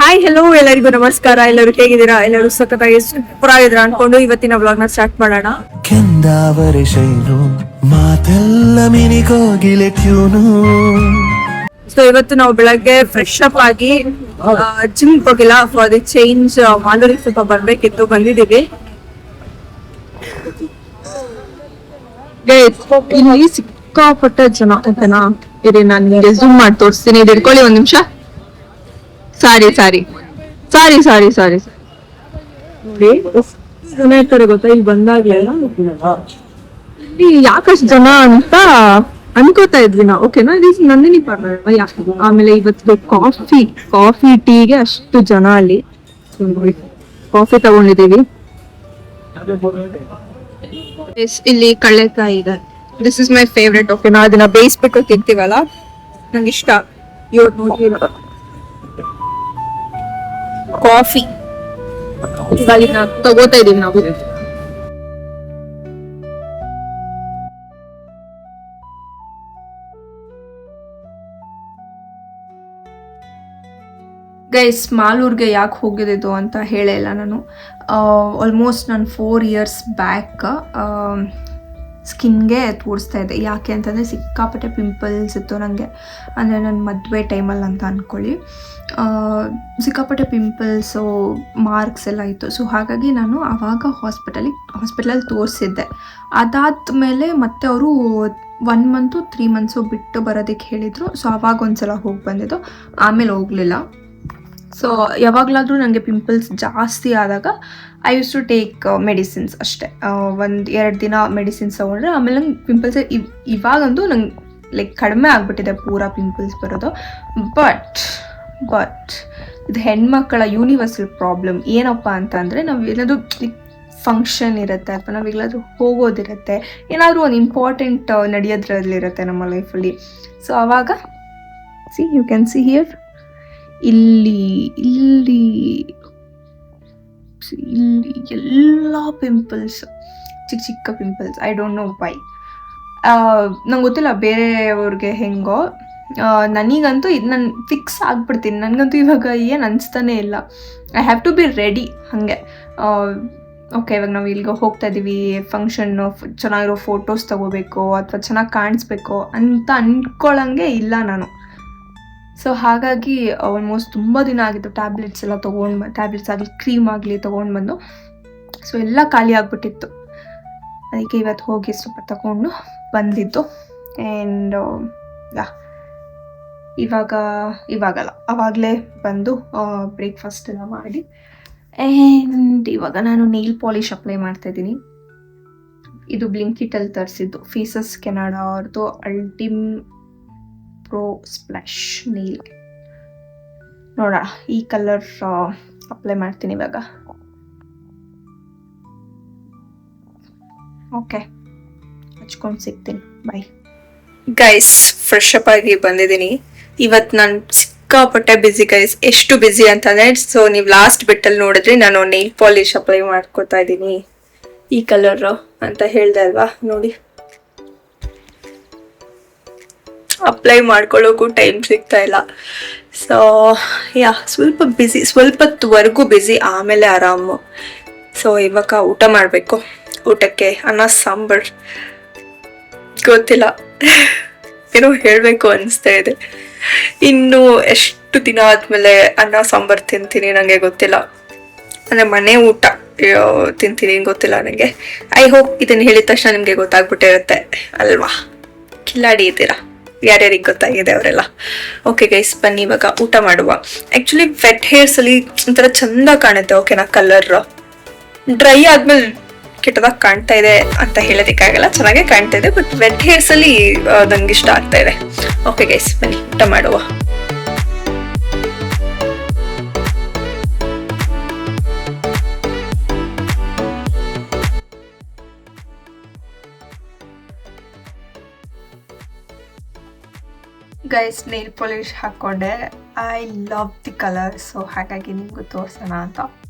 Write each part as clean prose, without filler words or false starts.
Hi hello ಎಲ್ಲರಿಗೂ ನಮಸ್ಕಾರ. ಎಲ್ಲರೂ ಹೇಗಿದ್ದೀರಾ? ಎಲ್ಲರೂ ಸಖತ್ತಾಗಿ ಸೂಪರ್ ಆಗಿದ್ದೀರಾ ಅನ್ಕೊಂಡು ಇವತ್ತಿನ ವ್ಲಾಗ್ ನ ಸ್ಟಾರ್ಟ್ ಮಾಡೋಣ. ಕೆಂದಾವರೆ ಶೈನು ಮಾತೆಲ್ಲ ಮಿನಿಗೋಗಿಲೆ ಟ್ಯೂನು. ಸೊ ಇವತ್ತು ನಾವು ಬೆಳಗ್ಗೆ ಫ್ರೆಶ್ ಅಪ್ ಆಗಿ ಜಿಮ್ ಹೋಗಿಲ್ಲ, ಫಾರ್ ದಿ ಚೇಂಜ್ ಮಾಲೂರಿಗೆ ಸ್ವಲ್ಪ ಬರ್ಬೇಕಿತ್ತು, ಬಂದಿದ್ದೀವಿ. ಇಲ್ಲಿ ಸಿಕ್ಕಾಪಟ್ಟೆ ಜನ. ಓಕೆನಾ, ಇರಿ ನಾನು ನಿಮಗೆ ಝೂಮ್ ಮಾಡಿ ತೋರಿಸ್ತೀನಿ. ಇದು ಇಟ್ಕೊಳ್ಳಿ ಒಂದ್ ನಿಮಿಷ. ಸಾರಿ ನೋಡಿ ಜನ ಇರ್ತಾರೆ ಗೊತ್ತಾ ಇಲ್ಲಿ ಬಂದಾಗ್ಲೆಲ್ಲ. ಇಲ್ಲಿ ಯಾಕಷ್ಟು ಜನ ಅಂತ ಅನ್ಕೋತಾ ಇದ್ವಿ ನಾವು. ಓಕೆನಾ, ನಂದಿನಿ ಪಾರ್ಲರ್. ಆಮೇಲೆ ಇವತ್ತು ಕಾಫಿ ಟೀಗೆ ಅಷ್ಟು ಜನ ಅಲ್ಲಿ. ಕಾಫಿ ತಗೊಂಡಿದೀವಿ. ಇಲ್ಲಿ ಕಳ್ಳೆಕಾಯಿ ಇದೆ. This is my favourite. ಓಕೆನಾ, ಅದನ್ನ ಬೇಯಿಸ್ಬೇಕು ತಿಂತೀವಲ್ಲ, ನಂಗೆ ಇಷ್ಟ. ಕಾಫಿ ತಗೋತಾ ಇದೀವಿ ನಾವು. ಗೈಸ್, ಮಾಲೂರ್ಗೆ ಯಾಕೆ ಹೋಗಿದ್ದು ಅಂತ ಹೇಳಿಲ್ಲ ನಾನು. ಆಲ್ಮೋಸ್ಟ್ ನಾನು 4 years ಬ್ಯಾಕ್ ಸ್ಕಿನ್ಗೆ ತೋರಿಸ್ತಾ ಇದ್ದೆ. ಯಾಕೆ ಅಂತಂದರೆ ಸಿಕ್ಕಾಪಟ್ಟೆ ಪಿಂಪಲ್ಸ್ ಇತ್ತು ನನಗೆ. ಅಂದರೆ ನನ್ನ ಮದುವೆ ಟೈಮಲ್ಲಿ ಅಂತ ಅಂದ್ಕೊಳ್ಳಿ, ಸಿಕ್ಕಾಪಟ್ಟೆ ಪಿಂಪಲ್ಸು, ಮಾರ್ಕ್ಸ್ ಎಲ್ಲ ಇತ್ತು. ಸೊ ಹಾಗಾಗಿ ನಾನು ಆವಾಗ ಹಾಸ್ಪಿಟಲಲ್ಲಿ ತೋರಿಸಿದ್ದೆ. ಅದಾದಮೇಲೆ ಮತ್ತೆ ಅವರು 1 month 3 months ಬಿಟ್ಟು ಬರೋದಕ್ಕೆ ಹೇಳಿದರು. ಸೊ ಆವಾಗ ಒಂದ್ಸಲ ಹೋಗಿ ಬಂದಿದ್ದು, ಆಮೇಲೆ ಹೋಗಲಿಲ್ಲ. ಸೊ ಯಾವಾಗಲಾದರೂ ನನಗೆ ಪಿಂಪಲ್ಸ್ ಜಾಸ್ತಿ ಆದಾಗ I used to take medicines ಅಷ್ಟೇ. 1-2 ದಿನ ಮೆಡಿಸಿನ್ಸ್ ತೊಗೊಂಡ್ರೆ ಆಮೇಲೆ ನಂಗೆ ಪಿಂಪಲ್ಸ್ ಇವಾಗಂತೂ ನಂಗೆ ಲೈಕ್ ಕಡಿಮೆ ಆಗಿಬಿಟ್ಟಿದೆ ಪೂರಾ ಪಿಂಪಲ್ಸ್ ಬರೋದು. ಬಟ್ ಇದು ಹೆಣ್ಮಕ್ಕಳ ಯೂನಿವರ್ಸಲ್ ಪ್ರಾಬ್ಲಮ್. ಏನಪ್ಪ ಅಂತಂದರೆ, ನಾವು ಏನಾದರೂ ಫಂಕ್ಷನ್ ಇರುತ್ತೆ ಅಥವಾ ನಾವು ಎಲ್ಲಾದರೂ ಹೋಗೋದಿರುತ್ತೆ, ಏನಾದರೂ ಒಂದು ಇಂಪಾರ್ಟೆಂಟ್ ನಡೆಯೋದ್ರಲ್ಲಿರುತ್ತೆ ನಮ್ಮ ಲೈಫಲ್ಲಿ. ಸೊ ಆವಾಗ ಯು ಕ್ಯಾನ್ ಸಿ ಹಿಯರ್, ಇಲ್ಲಿ ಎಲ್ಲ ಪಿಂಪಲ್ಸ್, ಚಿಕ್ಕ pimples. I don't know why. ನಂಗೆ ಗೊತ್ತಿಲ್ಲ ಬೇರೆಯವ್ರಿಗೆ ಹೆಂಗೋ, ನನಗಂತೂ ಇದು ನಾನು ಫಿಕ್ಸ್ ಆಗಿಬಿಡ್ತೀನಿ. ನನಗಂತೂ ಇವಾಗ ಏನು ಅನಿಸ್ತಾನೆ ಇಲ್ಲ. I have to be ready. ಹಾಗೆ ಓಕೆ, ಇವಾಗ ನಾವು ಇಲ್ಲಿಗೆ ಹೋಗ್ತಾ ಇದ್ದೀವಿ, ಫಂಕ್ಷನ್ನು, ಚೆನ್ನಾಗಿರೋ ಫೋಟೋಸ್ ತೊಗೋಬೇಕು ಅಥವಾ ಚೆನ್ನಾಗಿ ಕಾಣಿಸ್ಬೇಕು ಅಂತ ಅಂದ್ಕೊಳ್ಳೋಂಗೆ ಇಲ್ಲ ನಾನು. ಸೊ ಹಾಗಾಗಿ ಆಲ್ಮೋಸ್ಟ್ ತುಂಬ ದಿನ ಆಗಿತ್ತು ಟ್ಯಾಬ್ಲೆಟ್ಸ್ ಎಲ್ಲ ಟ್ಯಾಬ್ಲೆಟ್ಸ್ ಆಗಲಿ ಕ್ರೀಮ್ ಆಗಲಿ ತೊಗೊಂಡು. ಸೊ ಎಲ್ಲ ಖಾಲಿ ಆಗಿಬಿಟ್ಟಿತ್ತು. ಅದಕ್ಕೆ ಇವತ್ತು ಹೋಗಿ ಸ್ವಲ್ಪ ತಗೊಂಡು ಬಂದಿದ್ದು. ಆ್ಯಂಡ್ ಇವಾಗಲ್ಲ, ಆವಾಗಲೇ ಬಂದು ಬ್ರೇಕ್ಫಾಸ್ಟ್ ಎಲ್ಲ ಮಾಡಿ. ಆ್ಯಂಡ್ ಇವಾಗ ನಾನು ನೇಲ್ ಪಾಲಿಶ್ ಅಪ್ಲೈ ಮಾಡ್ತಾಯಿದ್ದೀನಿ. ಇದು ಬ್ಲಿಂಕಿಟಲ್ಲಿ ತರಿಸಿದ್ದು, ಫೇಸಸ್ ಕೆನಡಾ ಅವ್ರದ್ದು ಅಲ್ಟಿಮ್ ಪ್ರೋ ಸ್ಪ್ಲಾಶ್ ನೀಲ್. ನೋಡೋಣ, ಈ ಕಲರ್ ಅಪ್ಲೈ ಮಾಡ್ತೀನಿ ಇವಾಗ. ಓಕೆ, ಹಚ್ಕೊಂಡು ಸಿಗ್ತೀನಿ. Bye guys. ಫ್ರೆಶ್ ಅಪ್ ಆಗಿ ಬಂದಿದ್ದೀನಿ. ಇವತ್ತು ನಾನು ಸಿಕ್ಕಾಪಟ್ಟೆ ಬ್ಯುಸಿ ಗೈಸ್. ಎಷ್ಟು ಬ್ಯುಸಿ ಅಂತಂದರೆ, ಸೊ ನೀವು ಲಾಸ್ಟ್ ಬಿಟ್ಟಲ್ಲಿ ನೋಡಿದ್ರೆ ನಾನು ನೇಲ್ ಪಾಲಿಶ್ ಅಪ್ಲೈ ಮಾಡ್ಕೊತಾ ಇದ್ದೀನಿ. ಈ ಕಲರ್ ಅಂತ ಹೇಳ್ದೆ ಅಲ್ವಾ, ನೋಡಿ. ಅಪ್ಲೈ ಮಾಡ್ಕೊಳ್ಳೋಕ್ಕೂ ಟೈಮ್ ಸಿಗ್ತಾ ಇಲ್ಲ. ಸೊ ಸ್ವಲ್ಪ ಬ್ಯುಸಿ, ಸ್ವಲ್ಪವರೆಗೂ ಬ್ಯುಸಿ, ಆಮೇಲೆ ಆರಾಮು. ಸೊ ಇವಾಗ ಊಟ ಮಾಡಬೇಕು. ಊಟಕ್ಕೆ ಅನ್ನ ಸಾಂಬಾರ್. ಗೊತ್ತಿಲ್ಲ, ಏನೋ ಹೇಳಬೇಕು ಅನಿಸ್ತಾ ಇದೆ. ಇನ್ನು ಎಷ್ಟು ದಿನ ಆದಮೇಲೆ ಅನ್ನ ಸಾಂಬಾರ್ ತಿಂತೀನಿ ನನಗೆ ಗೊತ್ತಿಲ್ಲ. ಅಂದರೆ ಮನೆ ಊಟ ತಿಂತೀನಿ ಗೊತ್ತಿಲ್ಲ ನನಗೆ. ಐ ಹೋಪ್ ಇದನ್ನು ಹೇಳಿದ ತಕ್ಷಣ ನಿಮಗೆ ಗೊತ್ತಾಗ್ಬಿಟ್ಟಿರುತ್ತೆ ಅಲ್ವಾ? ಕಿಲಾಡಿ ಇದ್ದೀರಾ, ಯಾರ್ಯಾರಿಗೆ ಗೊತ್ತಾಗಿದೆ ಅವರೆಲ್ಲ. ಓಕೆ ಗೈಸ್, ಬನ್ನಿ ಇವಾಗ ಊಟ ಮಾಡುವ. ಆ್ಯಕ್ಚುಲಿ ವೆಟ್ ಹೇರ್ಸಲ್ಲಿ ಒಂಥರ ಚಂದ ಕಾಣುತ್ತೆ. ಓಕೆನಾ, ಕಲರ್ ಡ್ರೈ ಆದ್ಮೇಲೆ ಕೆಟ್ಟದಾಗಿ ಕಾಣ್ತಾ ಇದೆ ಅಂತ ಹೇಳೋದಕ್ಕಾಗಲ್ಲ, ಚೆನ್ನಾಗೇ ಕಾಣ್ತಾ ಇದೆ. ಬಟ್ ವೆಟ್ ಹೇರ್ಸಲ್ಲಿ ನಂಗೆ ಇಷ್ಟ ಆಗ್ತಾ ಇದೆ. ಓಕೆ ಗೈಸ್, ಬನ್ನಿ ಊಟ ಮಾಡುವ. ಗೈಸ್, ನೇಲ್ ಪಾಲಿಶ್ ಹಾಕ್ಕೊಂಡೆ. I love the colour. So ಹಾಗಾಗಿ ನಿಮಗೂ ತೋರಿಸೋಣ ಅಂತ.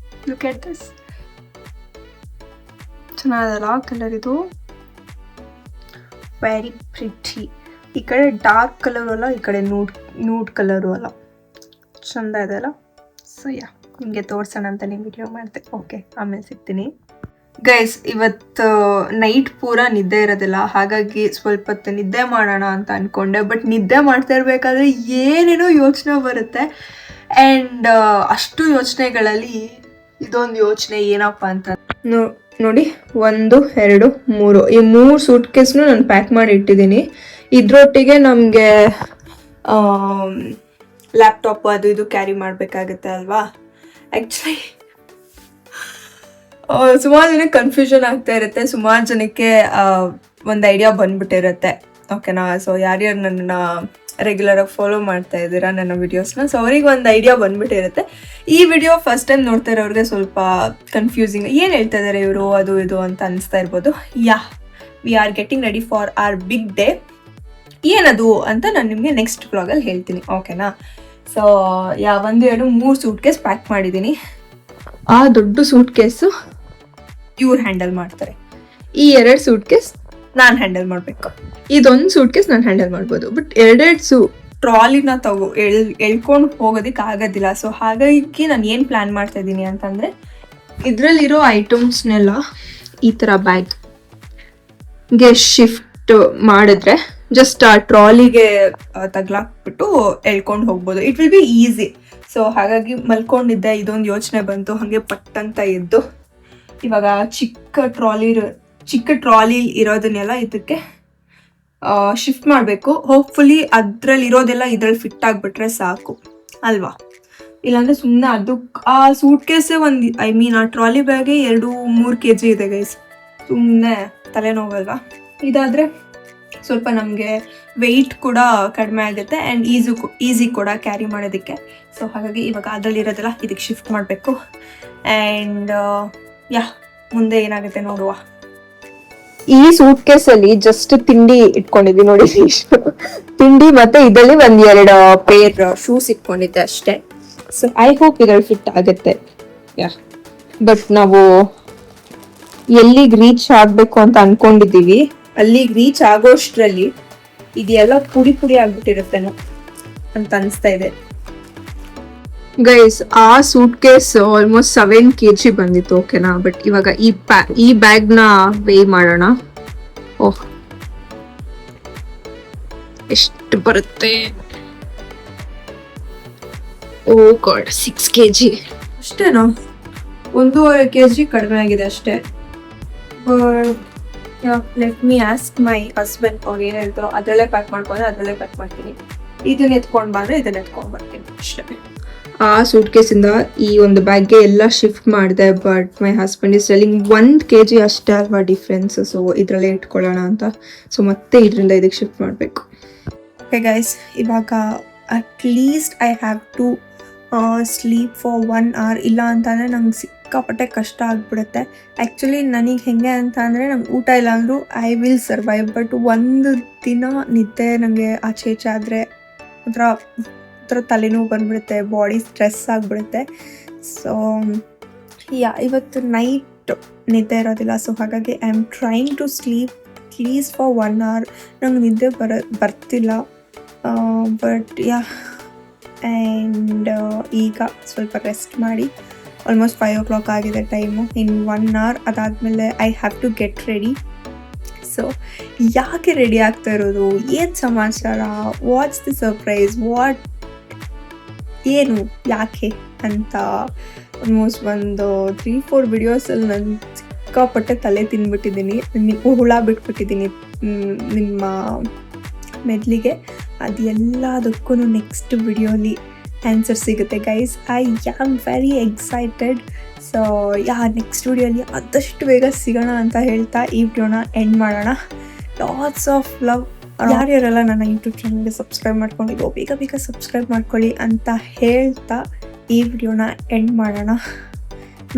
Look at this. ಚೆನ್ನಾಗಲ್ಲ ಕಲರ್ ಇದು, ವೆರಿ ಪ್ರಿಟಿ. ಈ ಕಡೆ ಡಾರ್ಕ್ ಕಲರು ಅಲ್ಲ, ಈ ಕಡೆ ನೂಡ್ ಕಲರು ಅಲ್ಲ. ಚಂದ ಇದೆ ಅಲ್ಲ. ಸೊ ನಿಮಗೆ ತೋರಿಸೋಣ ಅಂತಲೇ ವಿಡಿಯೋ ಮಾಡಿದೆ. ಓಕೆ, ಆಮೇಲೆ ಸಿಗ್ತೀನಿ. ಗೈಸ್, ಇವತ್ತು ನೈಟ್ ಪೂರ ನಿದ್ದೆ ಇರೋದಿಲ್ಲ, ಹಾಗಾಗಿ ಸ್ವಲ್ಪ ಹೊತ್ತು ನಿದ್ದೆ ಮಾಡೋಣ ಅಂತ ಅಂದ್ಕೊಂಡೆ. ಬಟ್ ನಿದ್ದೆ ಮಾಡ್ತಾ ಇರಬೇಕಾದ್ರೆ ಏನೇನೋ ಯೋಚನೆ ಬರುತ್ತೆ. ಆ್ಯಂಡ್ ಅಷ್ಟು ಯೋಚನೆಗಳಲ್ಲಿ ಇದೊಂದು ಯೋಚನೆ ಏನಪ್ಪ ಅಂತ ನೋಡಿ, 1 2 3 ಈ 3 ಸೂಟ್ ಕೇಸ್ನು ನಾನು ಪ್ಯಾಕ್ ಮಾಡಿ ಇಟ್ಟಿದ್ದೀನಿ. ಇದ್ರೊಟ್ಟಿಗೆ ನಮಗೆ ಲ್ಯಾಪ್ಟಾಪ್ ಅದು ಇದು ಕ್ಯಾರಿ ಮಾಡಬೇಕಾಗುತ್ತೆ ಅಲ್ವಾ. ಆ್ಯಕ್ಚುಲಿ ಸುಮಾರು ಜನಕ್ಕೆ ಕನ್ಫ್ಯೂಷನ್ ಆಗ್ತಾ ಇರುತ್ತೆ, ಸುಮಾರು ಜನಕ್ಕೆ ಒಂದು ಐಡಿಯಾ ಬಂದ್ಬಿಟ್ಟಿರುತ್ತೆ. ಓಕೆನಾ? ಸೊ ಯಾರ್ಯಾರು ನನ್ನ ರೆಗ್ಯುಲರಾಗಿ ಫಾಲೋ ಮಾಡ್ತಾ ಇದ್ದೀರಾ ನನ್ನ ವಿಡಿಯೋಸ್ನ, ಸೊ ಅವ್ರಿಗೆ ಒಂದು ಐಡಿಯಾ ಬಂದ್ಬಿಟ್ಟಿರುತ್ತೆ. ಈ ವಿಡಿಯೋ ಫಸ್ಟ್ ಟೈಮ್ ನೋಡ್ತಾ ಇರೋರಿಗೆ ಸ್ವಲ್ಪ ಕನ್ಫ್ಯೂಸಿಂಗ್, ಏನು ಹೇಳ್ತಾ ಇದ್ದಾರೆ ಇವರು ಅದು ಇದು ಅಂತ ಅನಿಸ್ತಾ ಇರ್ಬೋದು. We are getting ready for our big day. ಏನದು ಅಂತ ನಾನು ನಿಮಗೆ ನೆಕ್ಸ್ಟ್ ಬ್ಲಾಗಲ್ಲಿ ಹೇಳ್ತೀನಿ. ಓಕೆನಾ? ಸೊ 1 2 3 ಸೂಟ್ ಕೇಸ್ ಪ್ಯಾಕ್ ಮಾಡಿದ್ದೀನಿ. ಆ ದೊಡ್ಡ ಸೂಟ್ ಕೇಸು ಇವ್ರು ಹ್ಯಾಂಡಲ್ ಮಾಡ್ತಾರೆ, ಈ 2 ಸೂಟ್ ಕೇಸ್ ನಾನು ಹ್ಯಾಂಡಲ್ ಮಾಡಬೇಕು. ಇದೊಂದು ಸೂಟ್ ಕೇಸ್ ನಾನು ಹ್ಯಾಂಡಲ್ ಮಾಡ್ಬೋದು, ಬಟ್ 2 ಟ್ರಾಲಿನ ಎಳ್ಕೊಂಡು ಹೋಗೋದಕ್ಕೆ ಆಗೋದಿಲ್ಲ. ಸೊ ಹಾಗಾಗಿ ನಾನು ಏನು ಪ್ಲ್ಯಾನ್ ಮಾಡ್ತಾ ಇದ್ದೀನಿ ಅಂತಂದರೆ, ಇದರಲ್ಲಿರೋ ಐಟಮ್ಸ್ನೆಲ್ಲ ಈ ಥರ ಬ್ಯಾಗ್ಗೆ ಶಿಫ್ಟ್ ಮಾಡಿದ್ರೆ ಜಸ್ಟ್ ಆ ಟ್ರಾಲಿಗೆ ತಗ್ಲಾಕ್ಬಿಟ್ಟು ಎಳ್ಕೊಂಡು ಹೋಗ್ಬೋದು. It will be easy. So ಹಾಗಾಗಿ ಮಲ್ಕೊಂಡಿದ್ದೆ, ಇದೊಂದು ಯೋಚನೆ ಬಂತು, ಹಾಗೆ ಪಟ್ಟಂತ ಎದ್ದು ಇವಾಗ ಚಿಕ್ಕ ಟ್ರಾಲಿ ಇರೋದನ್ನೆಲ್ಲ ಇದಕ್ಕೆ ಶಿಫ್ಟ್ ಮಾಡಬೇಕು. ಹೋಪ್ಫುಲಿ ಅದರಲ್ಲಿ ಇರೋದೆಲ್ಲ ಇದರಲ್ಲಿ ಫಿಟ್ ಆಗಿಬಿಟ್ರೆ ಸಾಕು ಅಲ್ವಾ. ಇಲ್ಲಾಂದರೆ ಸುಮ್ಮನೆ ಆ ಸೂಟ್ ಕೇಸೇ ಆ ಟ್ರಾಲಿ ಬ್ಯಾಗೆ 2-3 kg ಇದೆ ಗೈಸ್, ಸುಮ್ಮನೆ ತಲೆನೋವಲ್ವಾ. ಇದಾದರೆ ಸ್ವಲ್ಪ ನಮಗೆ ವೆಯ್ಟ್ ಕೂಡ ಕಡಿಮೆ ಆಗುತ್ತೆ ಆ್ಯಂಡ್ ಈಸಿ ಕೂಡ ಕ್ಯಾರಿ ಮಾಡೋದಕ್ಕೆ. ಸೊ ಹಾಗಾಗಿ ಇವಾಗ ಅದರಲ್ಲಿರೋದೆಲ್ಲ ಇದಕ್ಕೆ ಶಿಫ್ಟ್ ಮಾಡಬೇಕು. ಆ್ಯಂಡ್ ಮುಂದೆ ಏನಾಗುತ್ತೆ ನೋಡುವ. ಈ ಸೂಟ್ ಕೇಸಲ್ಲಿ ಜಸ್ಟ್ ತಿಂಡಿ ಇಟ್ಕೊಂಡಿದ್ವಿ ನೋಡಿ, ತಿಂಡಿ ಮತ್ತೆ ಇದರಲ್ಲಿ 1-2 ಪೇರ್ ಶೂಸ್ ಇಟ್ಕೊಂಡಿದ್ದೆ ಅಷ್ಟೇ. ಸೊ ಐ ಹೋಪ್ ಇದ್ರಲ್ಲಿ ಫಿಟ್ ಆಗುತ್ತೆ. ಬಟ್ ನಾವು ಎಲ್ಲಿಗೆ ರೀಚ್ ಆಗಬೇಕು ಅಂತ ಅನ್ಕೊಂಡಿದ್ದೀವಿ, ಅಲ್ಲಿಗೆ ರೀಚ್ ಆಗೋಷ್ಟರಲ್ಲಿ ಇದೆಲ್ಲ ಪುಡಿ ಆಗ್ಬಿಟ್ಟಿರುತ್ತೇನೋ ಅಂತ ಅನಿಸ್ತಾ ಇದೆ ಗೈಸ್. ಆ ಸೂಟ್ ಕೇಸ್ ಆಲ್ಮೋಸ್ಟ್ 7 kg ಬಂದಿತ್ತು. ಓಕೆನಾ? ಬಟ್ ಇವಾಗ ಈ ಬ್ಯಾಗ್ನ ವೇ ಮಾಡೋಣ. ಓಹ್, ಎಷ್ಟು ಬರುತ್ತೆ? ಓ ಗಾಡ್, 6 kg ಅಷ್ಟೇನೋ, 1.5 kg ಕಡಿಮೆ ಆಗಿದೆ ಅಷ್ಟೇ. Let me ask my husband, ಅವ್ರು ಏನು ಹೇಳ್ತಾರೋ ಅದರಲ್ಲೇ ಪ್ಯಾಕ್ ಮಾಡ್ಕೊಂಡ್ರೆ ಅದರಲ್ಲೇ ಪ್ಯಾಕ್ ಮಾಡ್ತೀನಿ. ಇದನ್ನ ಎತ್ಕೊಂಡು ಬಂದರೆ ಇದನ್ನ ಎತ್ಕೊಂಡು ಬರ್ತೀನಿ ಅಷ್ಟೇ. ಆ ಸೂಟ್ ಕೇಸಿಂದ ಈ ಒಂದು ಬ್ಯಾಗ್ಗೆ ಎಲ್ಲ ಶಿಫ್ಟ್ ಮಾಡಿದೆ. But my husband is telling 1 kg ಅಷ್ಟೇ ಅಲ್ವಾ ಡಿಫ್ರೆನ್ಸ್, ಸೊ ಇದರಲ್ಲೇ ಇಟ್ಕೊಳ್ಳೋಣ ಅಂತ. ಸೊ ಮತ್ತೆ ಇದರಿಂದ ಇದಕ್ಕೆ ಶಿಫ್ಟ್ ಮಾಡಬೇಕು. ಓಕೆ ಗೈಸ್, ಇವಾಗ at least I have to sleep for 1 hour. ಇಲ್ಲ ಅಂತಂದರೆ ನಂಗೆ ಸಿಕ್ಕಾಪಟ್ಟೆ ಕಷ್ಟ ಆಗಿಬಿಡುತ್ತೆ. ಆ್ಯಕ್ಚುಲಿ ನನಗೆ ಹೆಂಗೆ ಅಂತ ಅಂದರೆ, ನಂಗೆ ಊಟ ಇಲ್ಲ ಅಂದರೂ ಐ ವಿಲ್ ಸರ್ವೈವ್. ಬಟ್ ಒಂದು ದಿನ ನಿದ್ದೆ ನನಗೆ ಆಚೆ ಆದರೆ ಒಂಥರ ತಲೆನೋವು ಬಂದುಬಿಡುತ್ತೆ, ಬಾಡಿ ಸ್ಟ್ರೆಸ್ ಆಗಿಬಿಡುತ್ತೆ. ಸೊ ಇವತ್ತು ನೈಟ್ ನಿದ್ದೆ ಇರೋದಿಲ್ಲ. ಸೊ ಹಾಗಾಗಿ I am trying to sleep at least for 1 hour. ನಂಗೆ ನಿದ್ದೆ ಬರ್ತಿಲ್ಲ. ಬಟ್ ಆ್ಯಂಡ್ ಈಗ ಸ್ವಲ್ಪ ರೆಸ್ಟ್ ಮಾಡಿ, ಆಲ್ಮೋಸ್ಟ್ 5 o'clock ಆಗಿದೆ ಟೈಮು. ಇನ್ 1 hour ಅದಾದಮೇಲೆ I have to get ready. So ಯಾಕೆ ರೆಡಿ ಆಗ್ತಾ ಇರೋದು, ಏನು ಸಮಾಚಾರ, ವಾಟ್ಸ್ ದಿ ಸರ್ಪ್ರೈಸ್, ಏನು ಯಾಕೆ ಅಂತ ಆಲ್ಮೋಸ್ಟ್ ಒಂದು 3-4 ವಿಡಿಯೋಸಲ್ಲಿ ನಾನು ಸಿಕ್ಕಾಪಟ್ಟೆ ತಲೆ ತಿಂದ್ಬಿಟ್ಟಿದ್ದೀನಿ, ಹುಳ ಬಿಟ್ಬಿಟ್ಟಿದ್ದೀನಿ ನಿಮ್ಮ ಮೆದ್ಲಿಗೆ. ಅದು ಎಲ್ಲದಕ್ಕೂ ನೆಕ್ಸ್ಟ್ ವಿಡಿಯೋಲಿ ಆನ್ಸರ್ ಸಿಗುತ್ತೆ guys. I am very excited. So next ವಿಡಿಯೋಲಿ ಆದಷ್ಟು ಬೇಗ ಸಿಗೋಣ ಅಂತ ಹೇಳ್ತಾ ಈ ವಿಡಿಯೋನ ಎಂಡ್ ಮಾಡೋಣ. Lots of love. ಯಾರ್ಯಾರೆಲ್ಲ ನನ್ನ ಯೂಟ್ಯೂಬ್ ಚಾನಲ್ಗೆ ಸಬ್ಸ್ಕ್ರೈಬ್ ಮಾಡ್ಕೊಂಡಿದ್ದು ಬೇಗ ಸಬ್ಸ್ಕ್ರೈಬ್ ಮಾಡ್ಕೊಳ್ಳಿ ಅಂತ ಹೇಳ್ತಾ ಈ ವಿಡಿಯೋನ ಎಂಡ್ ಮಾಡೋಣ.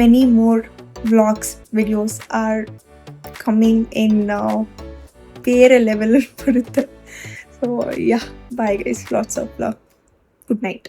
Many more vlogs videos R coming ಇನ್ ಬೇರೆ ಲೆವೆಲಲ್ಲಿ ಬರುತ್ತೆ. So bye guys, lots of love, good night.